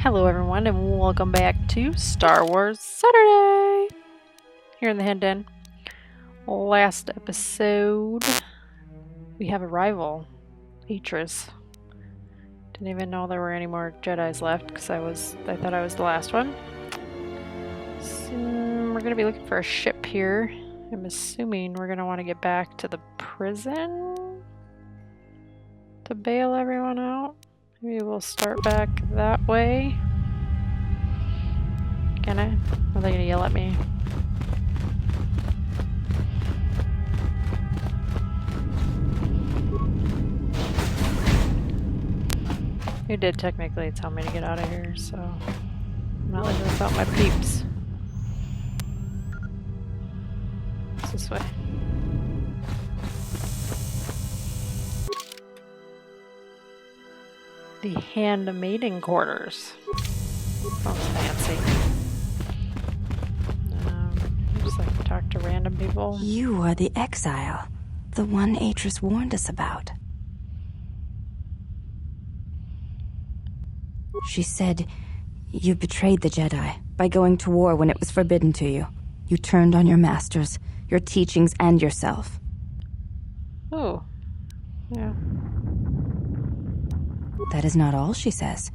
Hello everyone and welcome back to Star Wars Saturday here in the Hen Den. Last episode we have a rival, Beatrice. Didn't even know there were any more Jedis left because I thought I was the last one. So we're gonna be looking for a ship here. I'm assuming we're gonna want to get back to the prison to bail everyone out. Maybe we'll start back that way. Can I? Or are they gonna yell at me? You did technically tell me to get out of here, so I'm not leaving without my peeps. It's this way. The handmaiden quarters. Sounds fancy. Just like to talk to random people. You are the Exile, the one Atris warned us about. She said you betrayed the Jedi by going to war when it was forbidden to you. You turned on your masters, your teachings, and yourself. Oh, yeah. That is not all she says.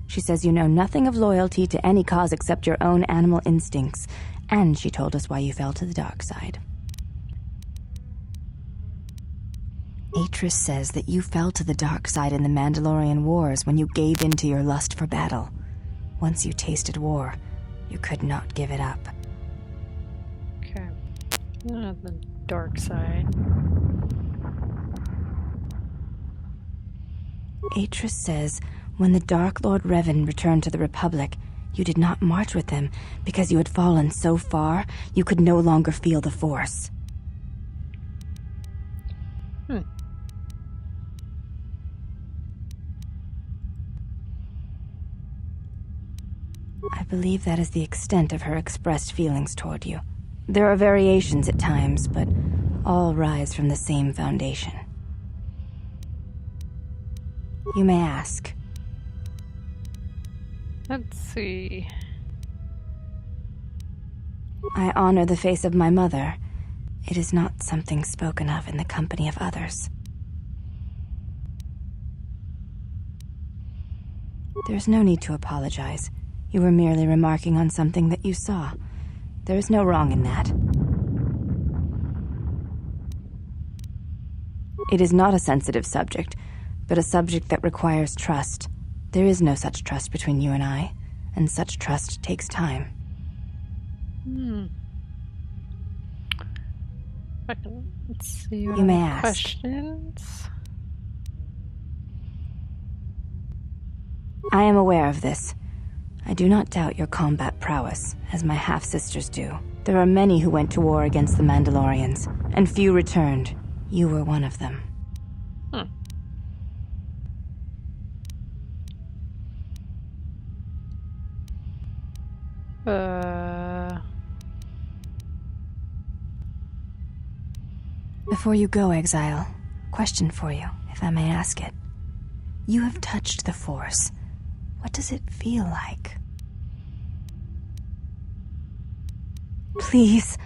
She says you know nothing of loyalty to any cause except your own animal instincts, and she told us why you fell to the dark side. Atris says that you fell to the dark side in the Mandalorian Wars when you gave in to your lust for battle. Once you tasted war, you could not give it up. Okay. The dark side. Atris says when the Dark Lord Revan returned to the Republic, you did not march with him because you had fallen so far you could no longer feel the Force. I believe that is the extent of her expressed feelings toward you. There are variations at times, but all rise from the same foundation. You may ask. Let's see. I honor the face of my mother. It is not something spoken of in the company of others. There's no need to apologize. You were merely remarking on something that you saw. There is no wrong in that. It is not a sensitive subject, but a subject that requires trust. There is no such trust between you and I, and such trust takes time. Let's see. You may ask. Questions? I am aware of this. I do not doubt your combat prowess, as my half-sisters do. There are many who went to war against the Mandalorians, and few returned. You were one of them. Before you go, Exile, question for you, if I may ask it. You have touched the Force. What does it feel like? Please,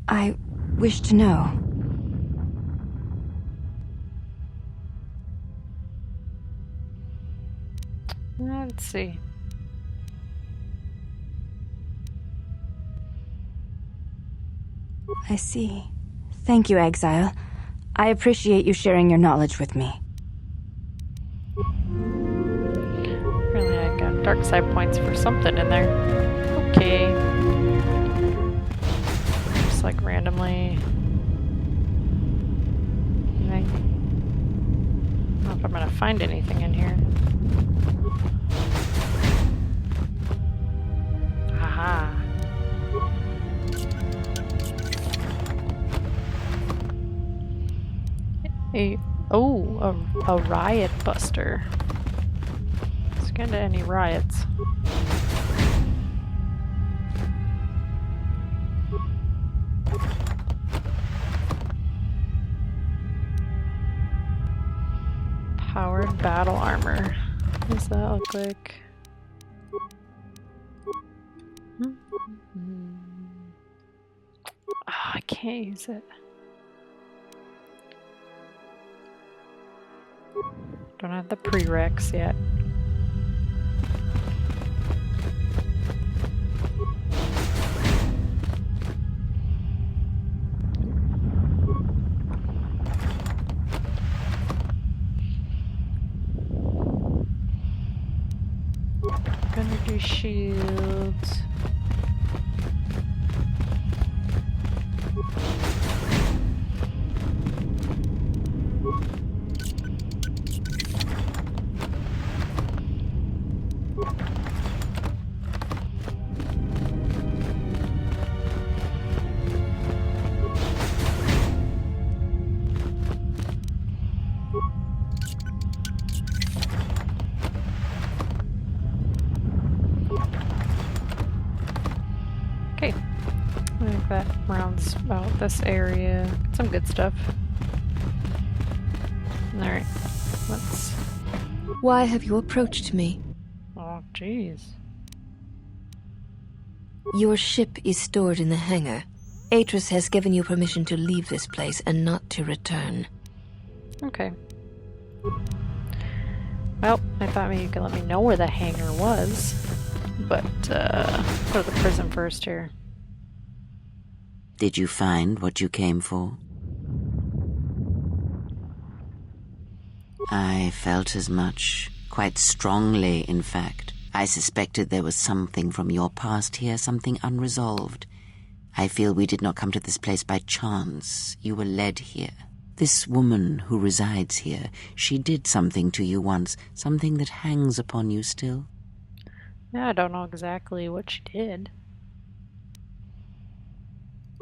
I wish to know. Let's see. I see. Thank you, Exile. I appreciate you sharing your knowledge with me. Apparently I got dark side points for something in there. Okay. Just like randomly. I don't know if I'm gonna find anything in here. Aha. A riot buster. Let's get into any riots. Powered battle armor. What does that look like? can't use it. Don't have the prereqs yet. Energy shields. Okay, I think that rounds out this area. Some good stuff. Alright, let's... Why have you approached me? Oh, jeez. Your ship is stored in the hangar. Atris has given you permission to leave this place and not to return. Okay. Well, I thought maybe you could let me know where the hangar was. But, go to the prison first here. Did you find what you came for? I felt as much, quite strongly, in fact. I suspected there was something from your past here, something unresolved. I feel we did not come to this place by chance. You were led here. This woman who resides here, she did something to you once, something that hangs upon you still. Yeah, I don't know exactly what she did.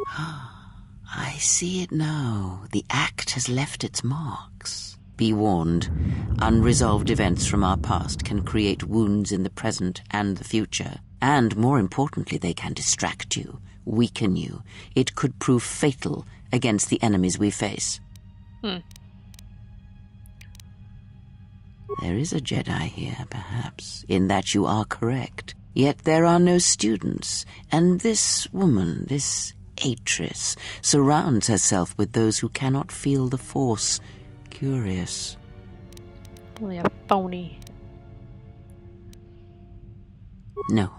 I see it now. The act has left its marks. Be warned, unresolved events from our past can create wounds in the present and the future. And more importantly, they can distract you, weaken you. It could prove fatal against the enemies we face. There is a Jedi here, perhaps, in that you are correct. Yet there are no students, and this woman, this Atris, surrounds herself with those who cannot feel the Force. Curious. Really a phony. No,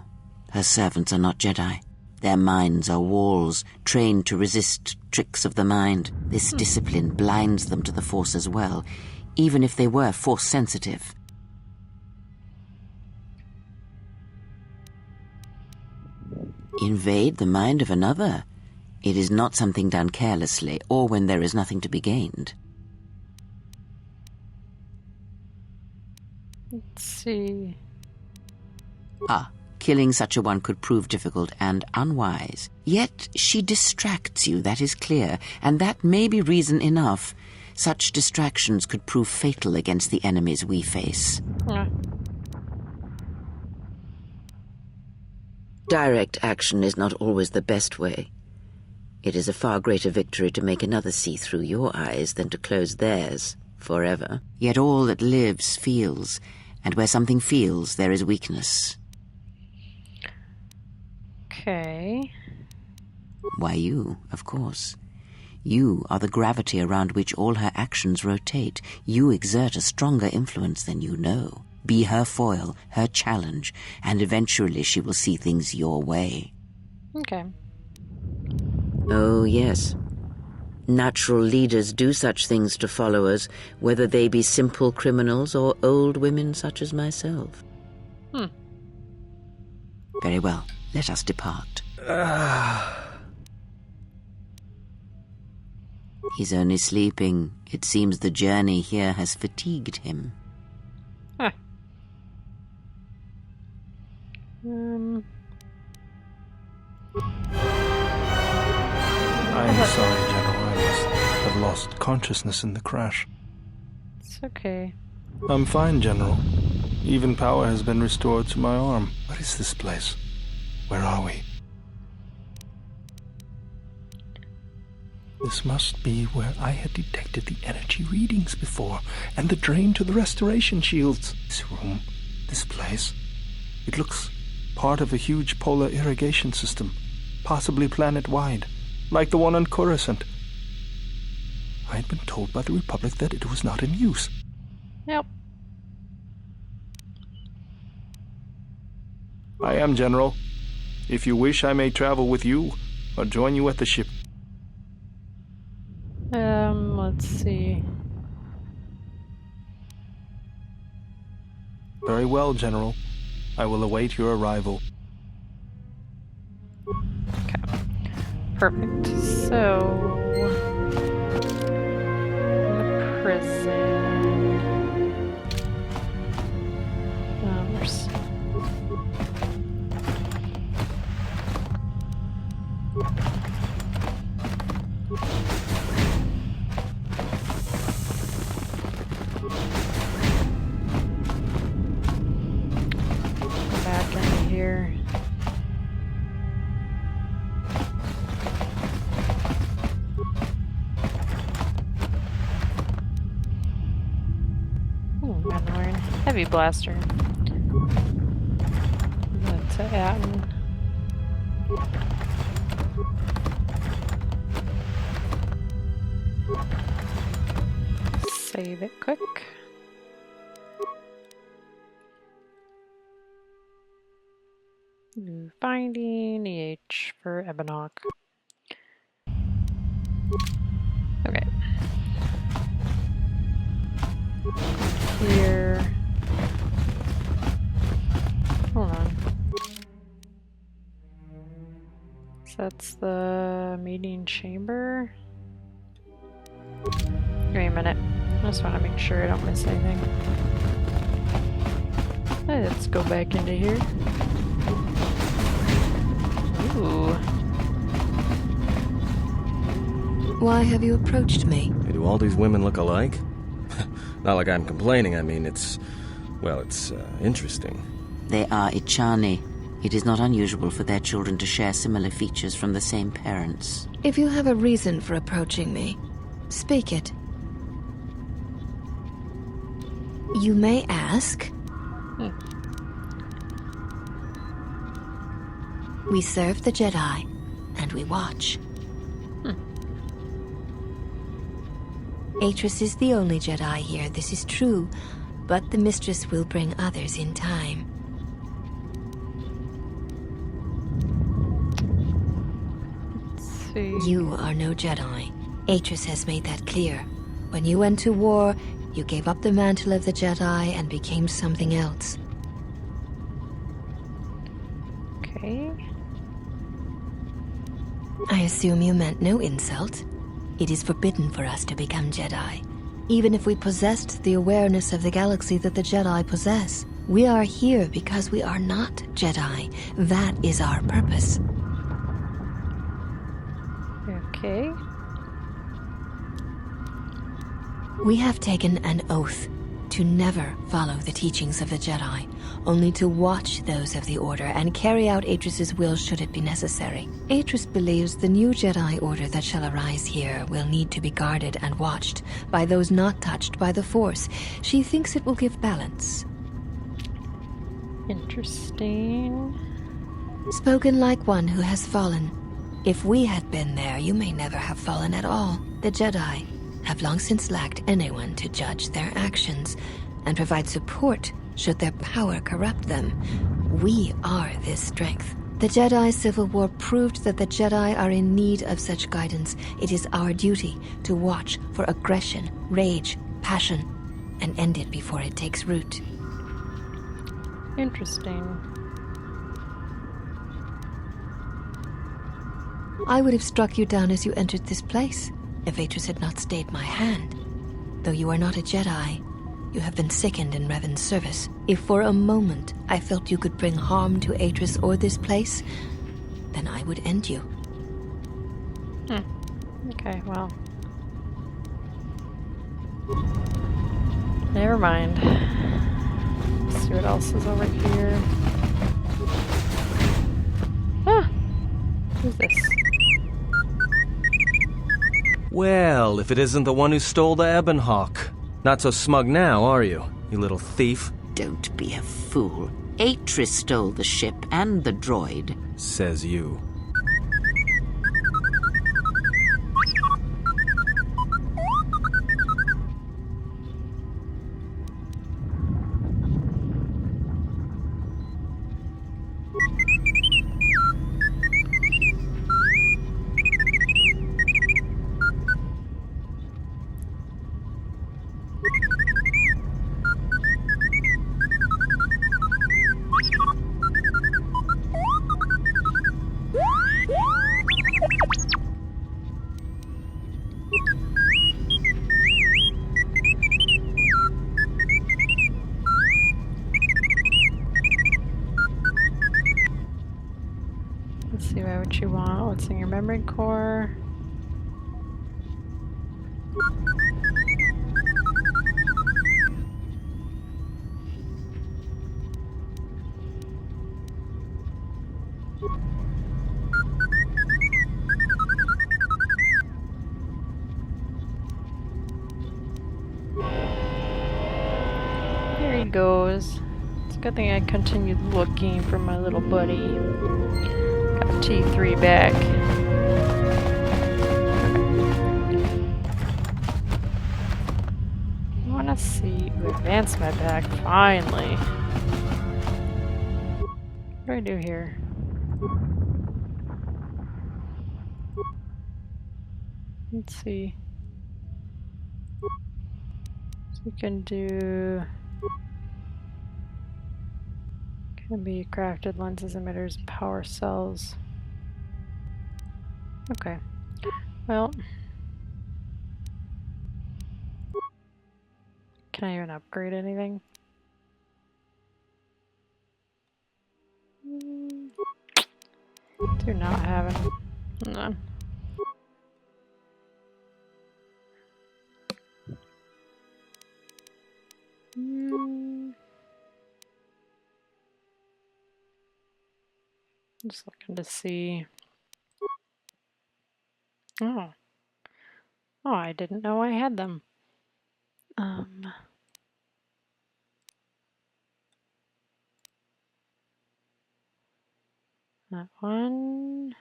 her servants are not Jedi. Their minds are walls, trained to resist tricks of the mind. This discipline blinds them to the Force as well, even if they were Force-sensitive. Invade the mind of another. It is not something done carelessly, or when there is nothing to be gained. Let's see. Killing such a one could prove difficult and unwise. Yet she distracts you, that is clear, and that may be reason enough. Such distractions could prove fatal against the enemies we face. Direct action is not always the best way. It is a far greater victory to make another see through your eyes than to close theirs forever. Yet all that lives feels, and where something feels, there is weakness. Okay. Why you, of course. You are the gravity around which all her actions rotate. You exert a stronger influence than you know. Be her foil, her challenge, and eventually she will see things your way. Okay. Oh, yes. Natural leaders do such things to followers, whether they be simple criminals or old women such as myself. Very well. Let us depart. He's only sleeping. It seems the journey here has fatigued him. Huh. I'm sorry, General. I must have lost consciousness in the crash. It's okay. I'm fine, General. Even power has been restored to my arm. What is this place? Where are we? This must be where I had detected the energy readings before, and the drain to the restoration shields. This room, this place, it looks part of a huge polar irrigation system, possibly planet-wide. like the one on Coruscant. I had been told by the Republic that it was not in use. Yep. I am, General. If you wish, I may travel with you, or join you at the ship. Let's see. Very well, General. I will await your arrival. Okay. Perfect. So, in the prison. There's. Go back into here. Mandalorian heavy blaster. To Atten. Save it quick. Finding EH for Ebonhawk. Okay. Here. Hold on. So that's the meeting chamber. Give me a minute. I just want to make sure I don't miss anything. Let's go back into here. Ooh. Why have you approached me? Do all these women look alike? Not like I'm complaining, I mean, it's interesting. They are Ichani. It is not unusual for their children to share similar features from the same parents. If you have a reason for approaching me, speak it. You may ask. We serve the Jedi, and we watch. Atris is the only Jedi here, this is true, but the Mistress will bring others in time. Let's see. You are no Jedi. Atris has made that clear. When you went to war, you gave up the mantle of the Jedi and became something else. Okay. I assume you meant no insult. It is forbidden for us to become Jedi, even if we possessed the awareness of the galaxy that the Jedi possess. We are here because we are not Jedi. That is our purpose. Okay. We have taken an oath to never follow the teachings of the Jedi, only to watch those of the Order and carry out Atris's will should it be necessary. Atris believes the new Jedi Order that shall arise here will need to be guarded and watched by those not touched by the Force. She thinks it will give balance. Interesting. Spoken like one who has fallen. If we had been there, you may never have fallen at all. The Jedi have long since lacked anyone to judge their actions and provide support should their power corrupt them. We are this strength. The Jedi Civil War proved that the Jedi are in need of such guidance. It is our duty to watch for aggression, rage, passion, and end it before it takes root. Interesting. I would have struck you down as you entered this place if Atris had not stayed my hand. Though you are not a Jedi, you have been sickened in Revan's service. If for a moment I felt you could bring harm to Atris or this place, then I would end you. Okay, well. Never mind. Let's see what else is over here. Ah! Who's this? Well, if it isn't the one who stole the Ebonhawk. Not so smug now, are you little thief? Don't be a fool. Atris stole the ship and the droid. Says you. what you want. What's in your memory core? There he goes. It's a good thing I continued looking for my little buddy. Got T3 back. I want to see advancement back, finally. What do I do here? Let's see. So we can do... Can be crafted lenses, emitters, power cells. Okay. Well... Can I even upgrade anything? Do not have any. None. Just looking to see. Oh. Oh, I didn't know I had them. That one.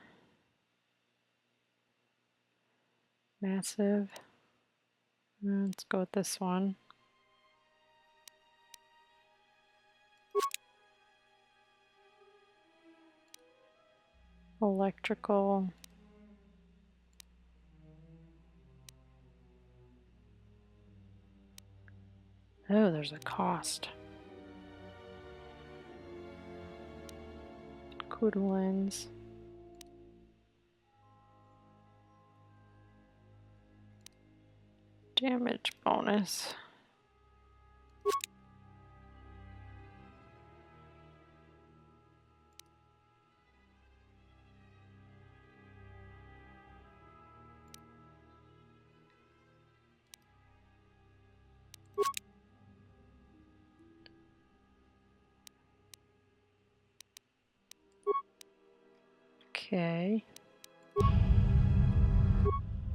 Massive. Let's go with this one. Electrical. Oh, there's a cost. KOTOR lens. Damage bonus. Okay. I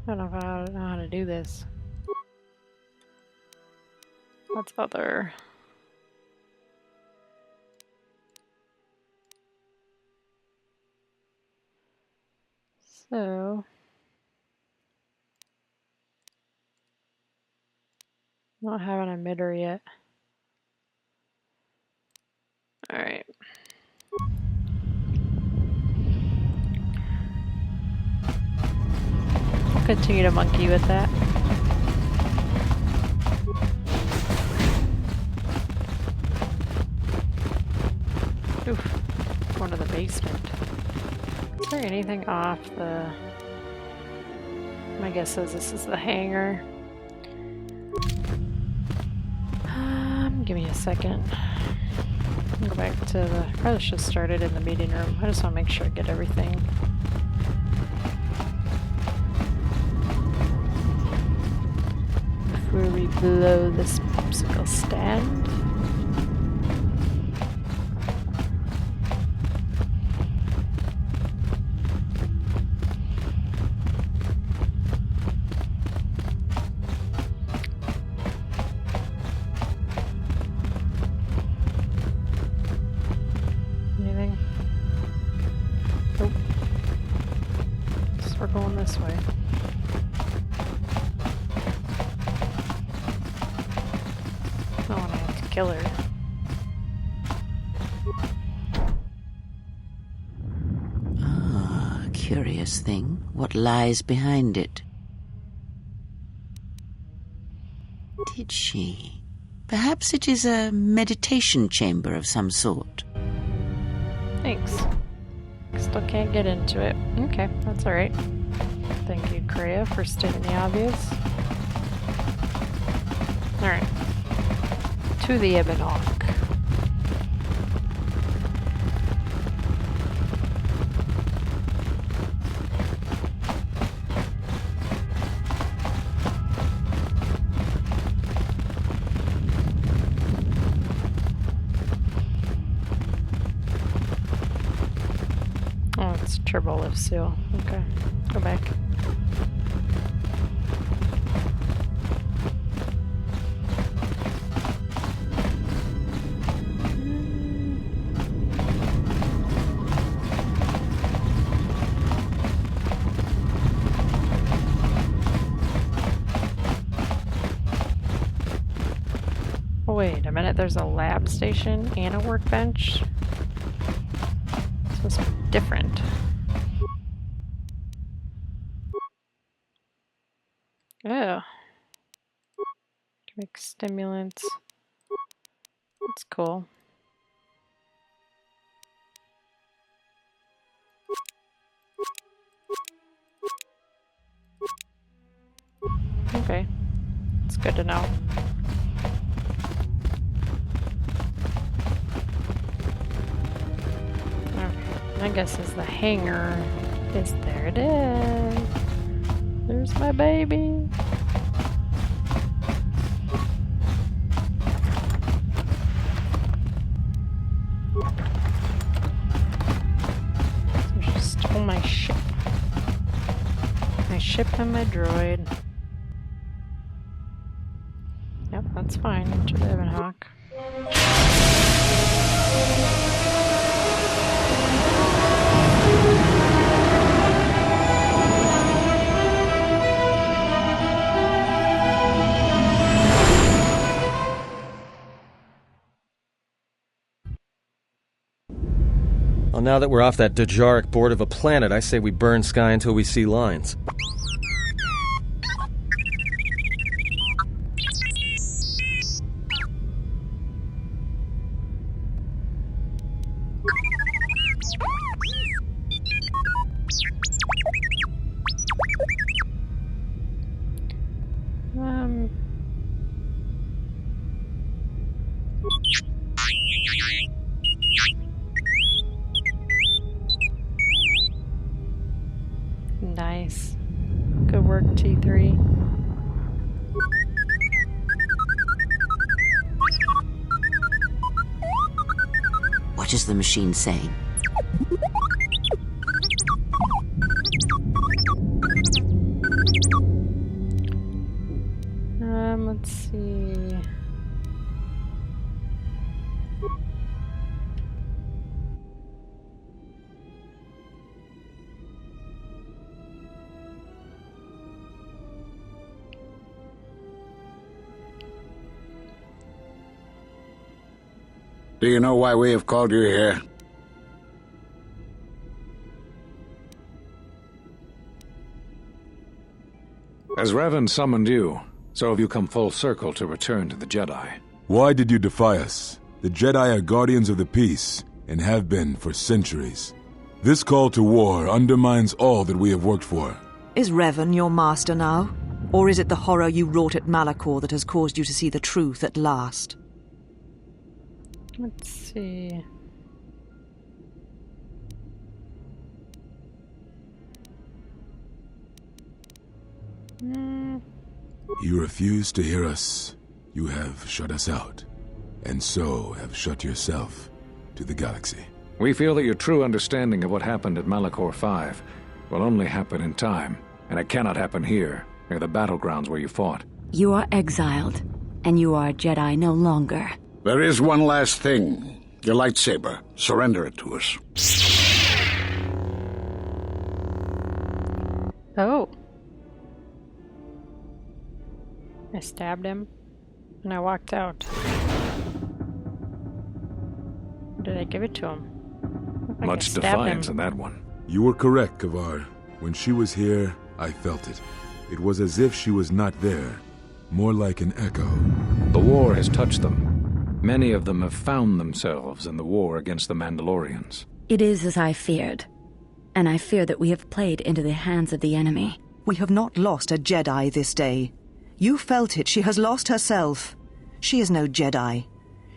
don't know if I know how to do this. That's other. So. Not have an emitter yet. Alright. I'll continue to monkey with that. Oof. Going to the basement. Is there anything off the... My guess is this is the hangar. Give me a second. I'll go back to the... Probably should have started in the meeting room. I just want to make sure I get everything. Before we blow this popsicle stand. Anything? Nope. So we're going this way. I want to have to kill her. Ah, curious thing. What lies behind it? Did she? Perhaps it is a meditation chamber of some sort. Thanks. Still can't get into it. Okay, that's alright. Thank you, Kreia, for stating the obvious. Alright. To the Ebon Hawk. turbo lift seal. Okay, go back. Wait a minute, there's a lab station and a workbench? This must be different. Oh. Make stimulants. That's cool. Okay. It's good to know. My guess is the hangar is there. It is. There's my baby. So she stole my ship. My ship and my droid. Yep, that's fine. Enter the Ebon Hawk. Well, now that we're off that Dajaric board of a planet, I say we burn sky until we see lines. Nice. Good work, T3. What is the machine saying? Let's see. Do you know why we have called you here? As Revan summoned you, so have you come full circle to return to the Jedi. Why did you defy us? The Jedi are guardians of the peace, and have been for centuries. This call to war undermines all that we have worked for. Is Revan your master now? Or is it the horror you wrought at Malachor that has caused you to see the truth at last? Let's see. You refuse to hear us. You have shut us out, and so have shut yourself to the galaxy. We feel that your true understanding of what happened at Malachor 5 will only happen in time, and it cannot happen here, near the battlegrounds where you fought. You are exiled, and you are a Jedi no longer. There is one last thing. Your lightsaber. Surrender it to us. Oh. I stabbed him, and I walked out. Or did I give it to him? Like Much defiance in that one. You were correct, Kavar. When she was here, I felt it. It was as if she was not there. More like an echo. The war has touched them. Many of them have found themselves in the war against the Mandalorians. It is as I feared, and I fear that we have played into the hands of the enemy. We have not lost a Jedi this day. You felt it. She has lost herself. She is no Jedi.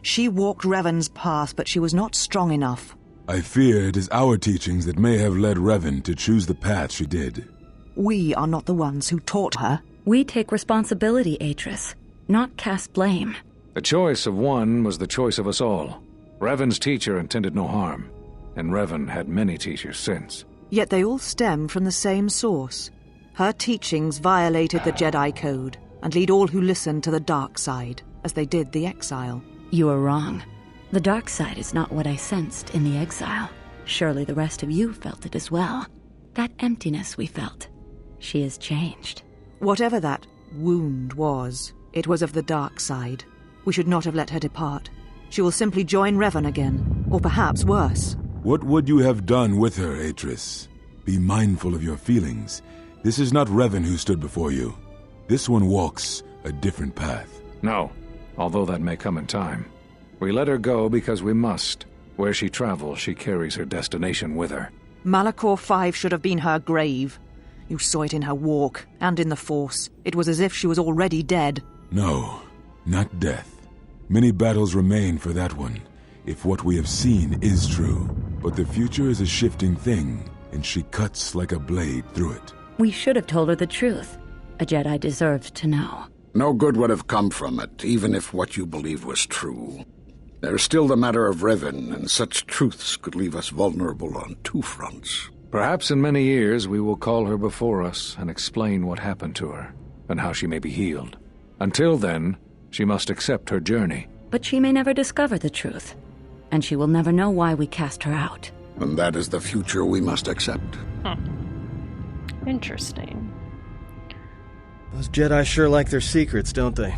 She walked Revan's path, but she was not strong enough. I fear it is our teachings that may have led Revan to choose the path she did. We are not the ones who taught her. We take responsibility, Atris, not cast blame. The choice of one was the choice of us all. Revan's teacher intended no harm, and Revan had many teachers since. Yet they all stem from the same source. Her teachings violated the Jedi Code and lead all who listen to the dark side, as they did the Exile. You are wrong. The dark side is not what I sensed in the Exile. Surely the rest of you felt it as well. That emptiness we felt. She has changed. Whatever that wound was, it was of the dark side. We should not have let her depart. She will simply join Revan again, or perhaps worse. What would you have done with her, Atris? Be mindful of your feelings. This is not Revan who stood before you. This one walks a different path. No, although that may come in time. We let her go because we must. Where she travels, she carries her destination with her. Malachor 5 should have been her grave. You saw it in her walk, and in the Force. It was as if she was already dead. No, not death. Many battles remain for that one, if what we have seen is true. But the future is a shifting thing, and she cuts like a blade through it. We should have told her the truth. A Jedi deserved to know. No good would have come from it, even if what you believed was true. There's still the matter of Revan, and such truths could leave us vulnerable on two fronts. Perhaps in many years we will call her before us and explain what happened to her, and how she may be healed. Until then, she must accept her journey. But she may never discover the truth, and she will never know why we cast her out. And that is the future we must accept. Interesting. Those Jedi sure like their secrets, don't they?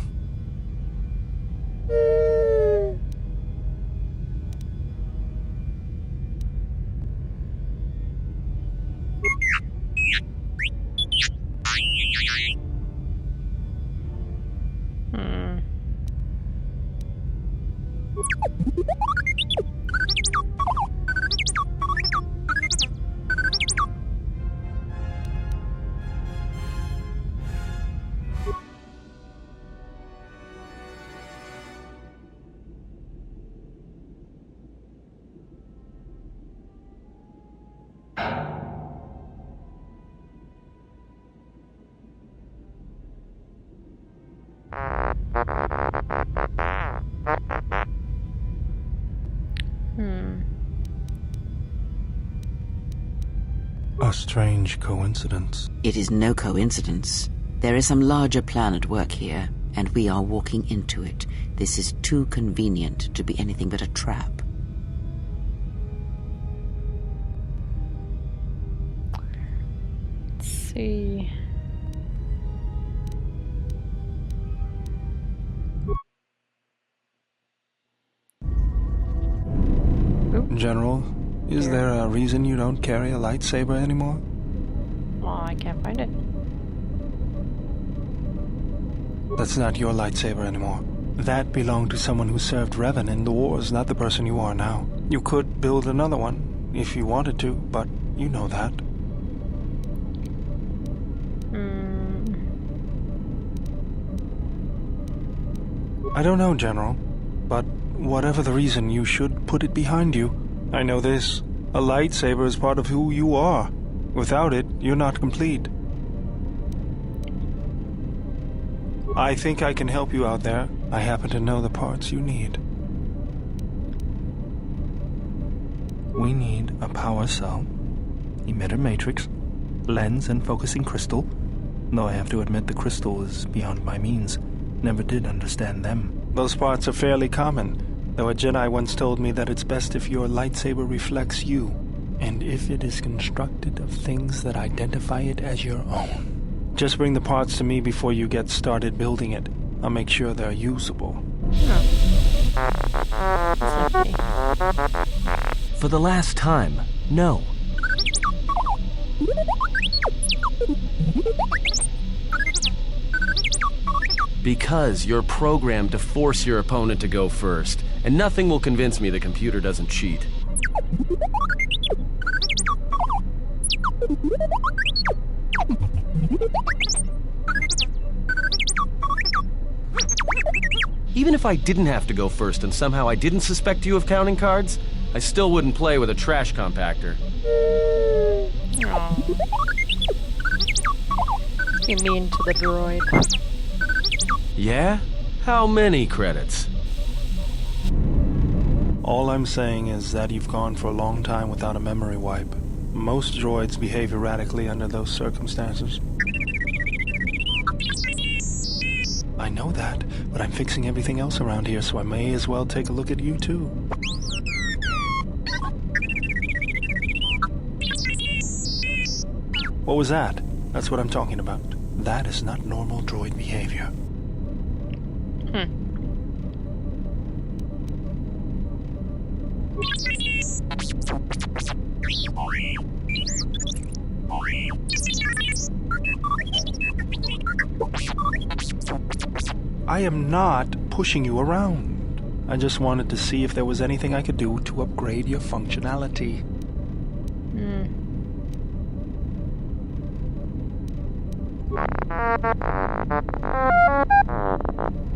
A strange coincidence. It is no coincidence. There is some larger plan at work here, and we are walking into it. This is too convenient to be anything but a trap. Let's see. General, is there a reason you don't carry a lightsaber anymore? Well, I can't find it. That's not your lightsaber anymore. That belonged to someone who served Revan in the wars, not the person you are now. You could build another one, if you wanted to, but you know that. I don't know, General, but whatever the reason, you should put it behind you. I know this. A lightsaber is part of who you are. Without it, you're not complete. I think I can help you out there. I happen to know the parts you need. We need a power cell, emitter matrix, lens and focusing crystal. Though I have to admit the crystal is beyond my means. Never did understand them. Those parts are fairly common, though a Jedi once told me that it's best if your lightsaber reflects you, and if it is constructed of things that identify it as your own. Just bring the parts to me before you get started building it. I'll make sure they're usable. For the last time, no. Because you're programmed to force your opponent to go first, and nothing will convince me the computer doesn't cheat. Even if I didn't have to go first and somehow I didn't suspect you of counting cards, I still wouldn't play with a trash compactor. You mean to the droid. Yeah? How many credits? All I'm saying is that you've gone for a long time without a memory wipe. Most droids behave erratically under those circumstances. I know that, but I'm fixing everything else around here, so I may as well take a look at you too. What was that? That's what I'm talking about. That is not normal droid behavior. I am not pushing you around. I just wanted to see if there was anything I could do to upgrade your functionality.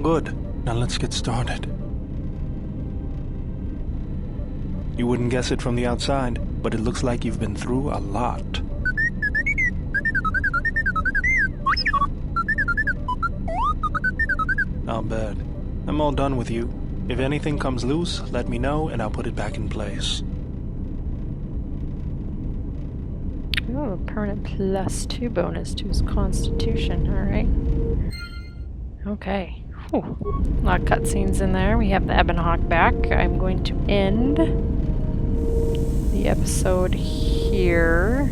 Good. Now let's get started. You wouldn't guess it from the outside, but it looks like you've been through a lot. I'll bet. I'm all done with you. If anything comes loose, let me know and I'll put it back in place. Oh, permanent +2 bonus to his constitution. Alright. Okay. Whew. A lot of cutscenes in there. We have the Ebon Hawk back. I'm going to end the episode here.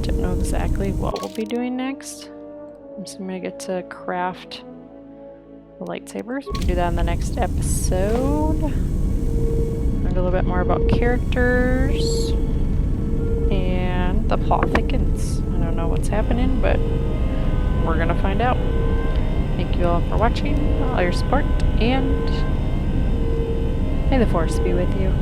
Don't know exactly what we'll be doing next. I'm assuming I get to craft the lightsabers. We can do that in the next episode. Learn a little bit more about characters. And the plot thickens. I don't know what's happening, but we're gonna find out. Thank you all for watching, all your support, and may the Force be with you.